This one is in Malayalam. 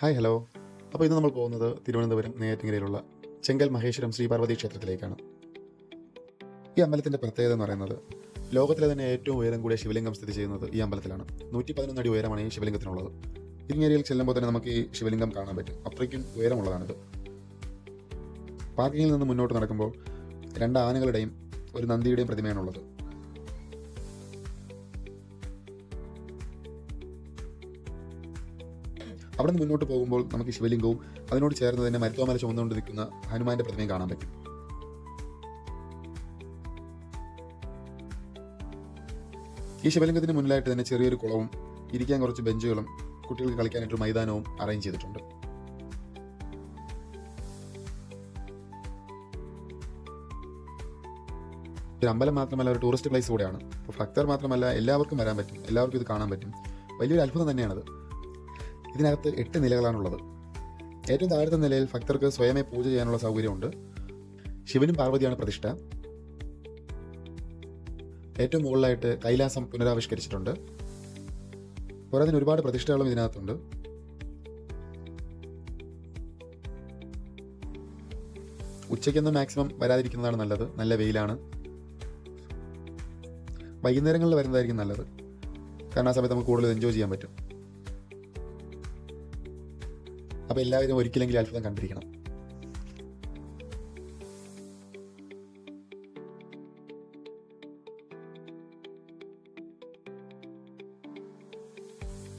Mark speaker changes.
Speaker 1: Hi hello. അപ്പോൾ ഇന്ന് നമ്മൾ പോകുന്നത് തിരുവനന്തപുരം നെയ്യാറ്റിൻകരയിലുള്ള ചെങ്കൽ മഹേശ്വരം ശ്രീ പാർവതി ക്ഷേത്രത്തിലേക്കാണ്. ഈ അമ്പലത്തിൻ്റെ പ്രത്യേകത എന്ന് പറയുന്നത് ലോകത്തിലെ തന്നെ ഏറ്റവും ഉയരം കൂടിയ ശിവലിംഗം സ്ഥിതി ചെയ്യുന്നത് ഈ അമ്പലത്തിലാണ്. 111 അടി ഉയരമാണ് ഈ ശിവലിംഗത്തിനുള്ളത്. ഇരിങ്ങേരിയിൽ ചെല്ലുമ്പോൾ തന്നെ നമുക്ക് ഈ ശിവലിംഗം കാണാൻ പറ്റും. അത്രയ്ക്കും ഉയരമുള്ളതാണിത്. പാർക്കിങ്ങിൽ നിന്ന് മുന്നോട്ട് നടക്കുമ്പോൾ 2 ആനകളുടെയും ഒരു നന്ദിയുടെയും പ്രതിമയാണുള്ളത്. അവിടെ നിന്ന് മുന്നോട്ട് പോകുമ്പോൾ നമുക്ക് ശിവലിംഗവും അതിനോട് ചേർന്ന് തന്നെ മരുത്തോമല ചുമന്നുകൊണ്ട് നിൽക്കുന്ന ഹനുമാന്റെ പ്രതിമയും കാണാൻ പറ്റും. ഈ ശിവലിംഗത്തിന് മുന്നിലായിട്ട് തന്നെ ചെറിയൊരു കുളവും ഇരിക്കാൻ കുറച്ച് ബെഞ്ചുകളും കുട്ടികൾക്ക് കളിക്കാനായിട്ടൊരു മൈതാനവും അറേഞ്ച് ചെയ്തിട്ടുണ്ട്. ഒരു അമ്പലം മാത്രമല്ല, ഒരു ടൂറിസ്റ്റ് പ്ലേസ് കൂടെയാണ്. അപ്പോൾ ഭക്തർ മാത്രമല്ല, എല്ലാവർക്കും വരാൻ പറ്റും, എല്ലാവർക്കും ഇത് കാണാൻ പറ്റും. വലിയൊരു അത്ഭുതം തന്നെയാണത്. ഇതിനകത്ത് 8 നിലകളാണുള്ളത്. ഏറ്റവും താഴത്തെ നിലയിൽ ഭക്തർക്ക് സ്വയമേ പൂജ ചെയ്യാനുള്ള സൗകര്യമുണ്ട്. ശിവനും പാർവതിയാണ് പ്രതിഷ്ഠ. ഏറ്റവും മുകളിലായിട്ട് കൈലാസം പുനരാവിഷ്കരിച്ചിട്ടുണ്ട്. പോരാതെ ഒരുപാട് പ്രതിഷ്ഠകളും ഇതിനകത്തുണ്ട്. ഉച്ചയ്ക്കൊന്നും മാക്സിമം വരാതിരിക്കുന്നതാണ് നല്ലത്. നല്ല വെയിലാണ്. വൈകുന്നേരങ്ങളിൽ വരുന്നതായിരിക്കും നല്ലത്. കാരണം ആ സമയത്ത് നമുക്ക് കൂടുതൽ എൻജോയ് ചെയ്യാൻ പറ്റും. അപ്പോൾ എല്ലാവരും ഒരിക്കലെങ്കിലും അത്ഭുതം കണ്ടിരിക്കണം.